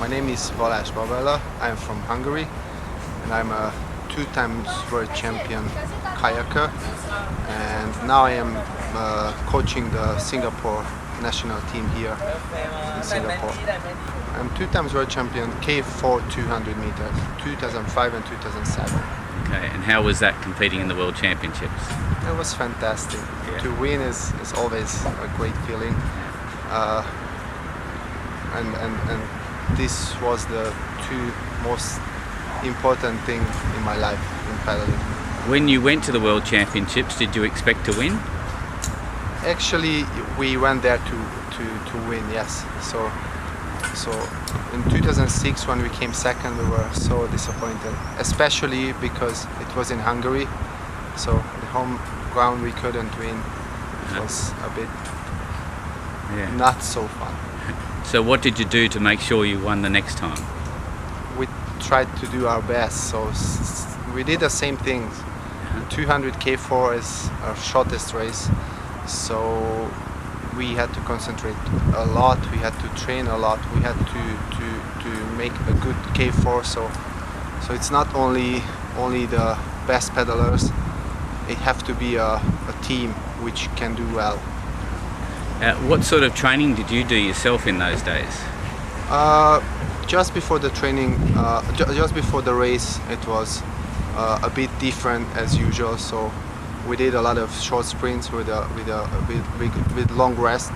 My name is Balazs Bobella. I'm from Hungary and I'm a 2 times world champion kayaker, and now I am coaching the Singapore national team here in Singapore. I'm 2 times world champion K4 200 meters, 2005 and 2007. Okay, and how was that competing in the World Championships? It was fantastic. Yeah. To win is always a great feeling. And this was the two most important thing in my life in paddling. When you went to the World Championships, did you expect to win? Actually, we went there to win, yes. So in 2006, when we came second, we were so disappointed, especially because it was in Hungary. So the home ground we couldn't win. It was a bit not so fun. So what did you do to make sure you won the next time? We tried to do our best, so we did the same thing. 200 K4 is our shortest race, so we had to concentrate a lot, we had to train a lot, we had to make a good K4, so it's not only the best paddlers, it have to be a team which can do well. What sort of training did you do yourself in those days? Just before the training, just before the race, it was a bit different as usual. So we did a lot of short sprints with long rest,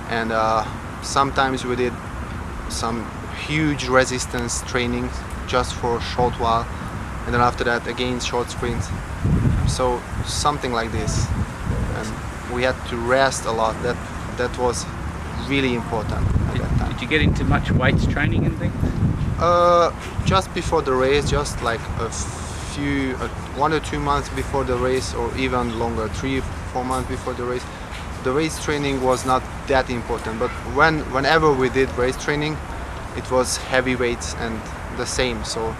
and sometimes we did some huge resistance training just for a short while, and then after that again short sprints. So something like this, and we had to rest a lot. That was really important at that time. Did you get into much weights training and things? Just before the race, just like a few, 1 or 2 months before the race, or even longer, 3-4 months before the race. The race training was not that important, but whenever we did race training, it was heavy weights and the same. So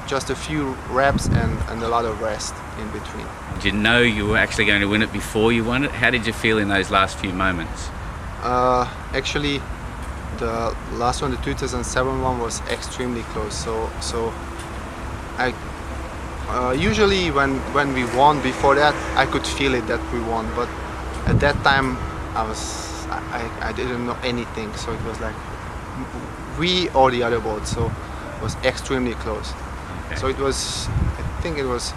just a few reps and a lot of rest in between. Did you know you were actually going to win it before you won it? How did you feel in those last few moments? Actually, the last one, the 2007 one, was extremely close. So I usually when we won before that, I could feel it that we won. But at that time, I didn't know anything. So it was like we or the other boat. So it was extremely close. Okay. So it was, I think it was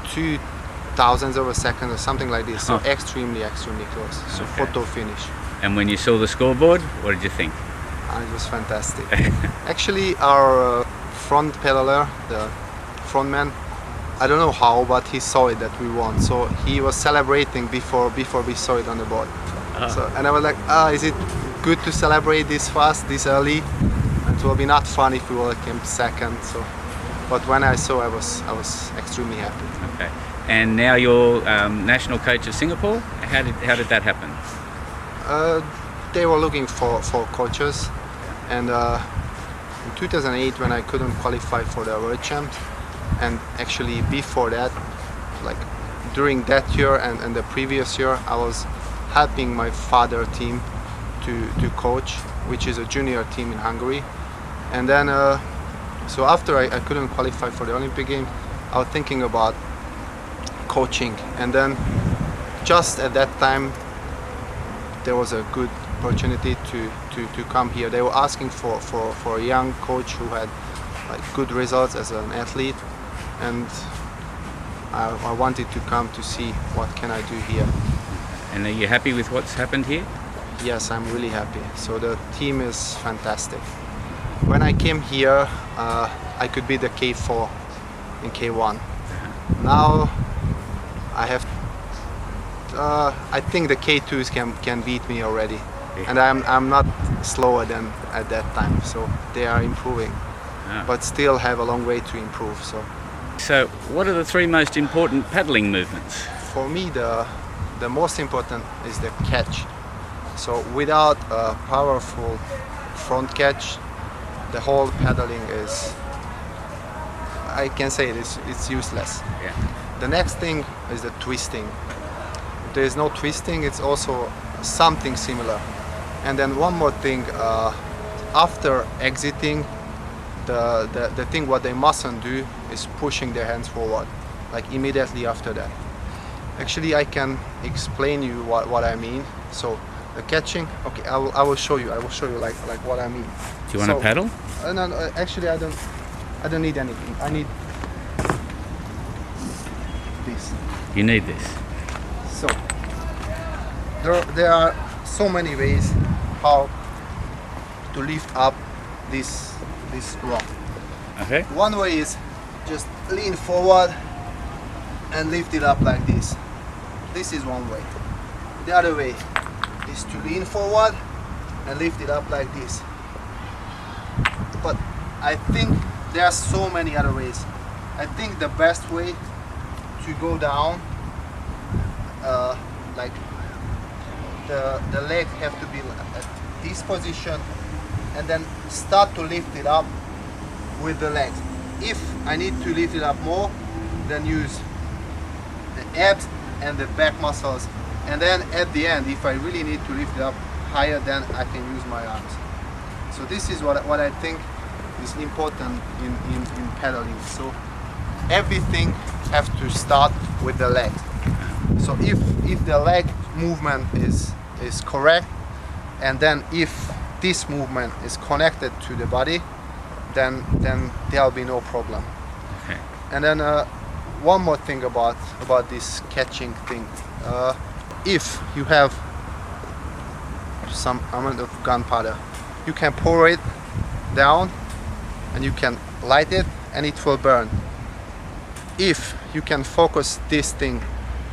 0.02 of a second or something like this. So extremely close. So Okay. photo finish. And when you saw the scoreboard, what did you think? It was fantastic. Actually, our front pedaler, the front man, I don't know how, but he saw it that we won. So he was celebrating before we saw it on the board. So, and I was like, is it good to celebrate this fast, this early? It will be not fun if we will came second. So, but when I saw, I was extremely happy. Okay. And now you're national coach of Singapore. How did that happen? They were looking for coaches, and in 2008, when I couldn't qualify for the World Champs, and actually before that, like during that year and the previous year, I was helping my father team to coach, which is a junior team in Hungary. And then so after I couldn't qualify for the Olympic Games, I was thinking about coaching, and then just at that time there was a good opportunity to come here. They were asking for a young coach who had like good results as an athlete, and I wanted to come to see what can I do here. And are you happy with what's happened here? Yes, I'm really happy. So the team is fantastic. When I came here, I could be the K4 in K1. Now I have. I think the K2s can beat me already, and I'm not slower than at that time. So they are improving, but still have a long way to improve. So what are the 3 most important paddling movements? For me, the most important is the catch. So without a powerful front catch, the whole paddling is, I can say it's useless. Yeah. The next thing is the twisting. If there is no twisting, it's also something similar. And then one more thing, after exiting, the thing what they mustn't do is pushing their hands forward, like immediately after that. Actually, I can explain you what I mean. So the catching, okay, I will show you. I will show you like what I mean. Do you want to paddle? No, actually I don't need anything. I need this. You need this. So there are so many ways how to lift up this rock. Okay. One way is just lean forward and lift it up like this. This is one way. The other way is to lean forward and lift it up like this. But I think there are so many other ways. I think the best way to go down, like the legs have to be at this position, and then start to lift it up with the legs. If I need to lift it up more, then use the abs and the back muscles, and then at the end, if I really need to lift it up higher, then I can use my arms. So this is what I think is important in paddling. So everything has to start with the legs. So if the leg movement is correct, and then if this movement is connected to the body, then there'll be no problem. Okay. And then one more thing about this catching thing. If you have some amount of gunpowder, you can pour it down and you can light it and it will burn. If you can focus this thing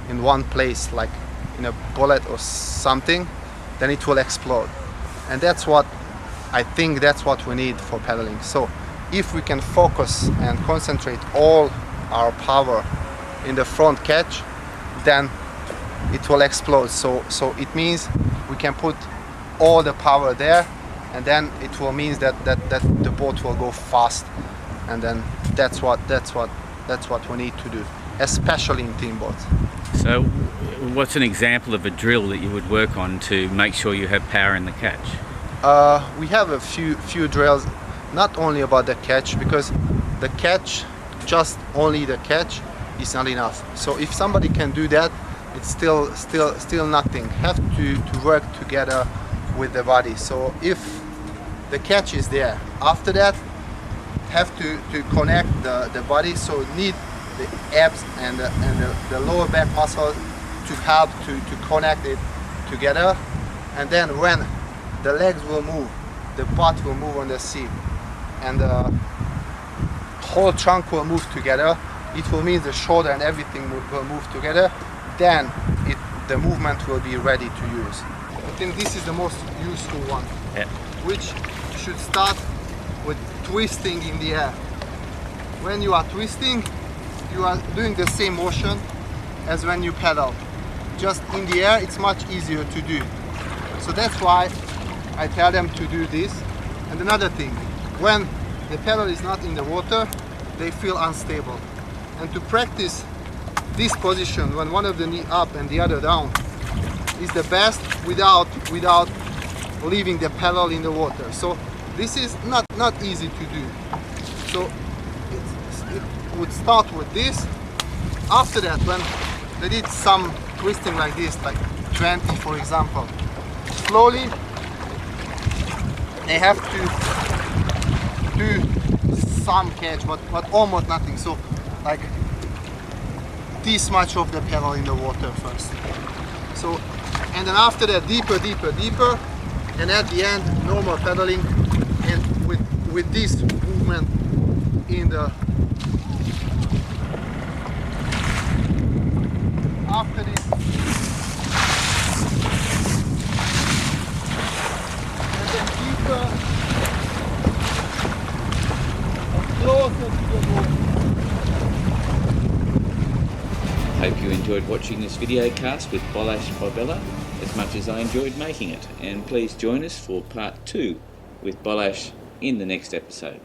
in one place, like in a bullet or something, then it will explode. And that's what I think that's what we need for paddling. So if we can focus and concentrate all our power in the front catch, then it will explode. So it means we can put all the power there, and then it will mean that the boat will go fast, and then that's what we need to do, especially in team boats. So what's an example of a drill that you would work on to make sure you have power in the catch? We have a few drills, not only about the catch, because the catch, just only the catch is not enough. So if somebody can do that, it's still nothing. Have to work together with the body. So if the catch is there, after that have to connect the body. So need the abs and the lower back muscle to help to connect it together. And then when the legs will move, the butt will move on the seat, and the whole trunk will move together. It will mean the shoulder and everything will move together. Then the movement will be ready to use. I think this is the most useful one, yeah, which should start with twisting in the air. When you are twisting, you are doing the same motion as when you paddle. Just in the air, it's much easier to do. So that's why I tell them to do this. And another thing, when the paddle is not in the water, they feel unstable. And to practice this position, when one of the knee up and the other down, is the best without leaving the paddle in the water. So this is not easy to do. So it would start with this. After that, when they did some twisting like this, like 20 for example, slowly they have to do some catch, but almost nothing. So like this much of the paddle in the water first. So, and then after that, deeper, and at the end, normal paddling, and with this movement in the. After this, and then deeper, and closer to the boat. Hope you enjoyed watching this video cast with Balazs Bobella as much as I enjoyed making it, and please join us for part 2 with Balazs in the next episode.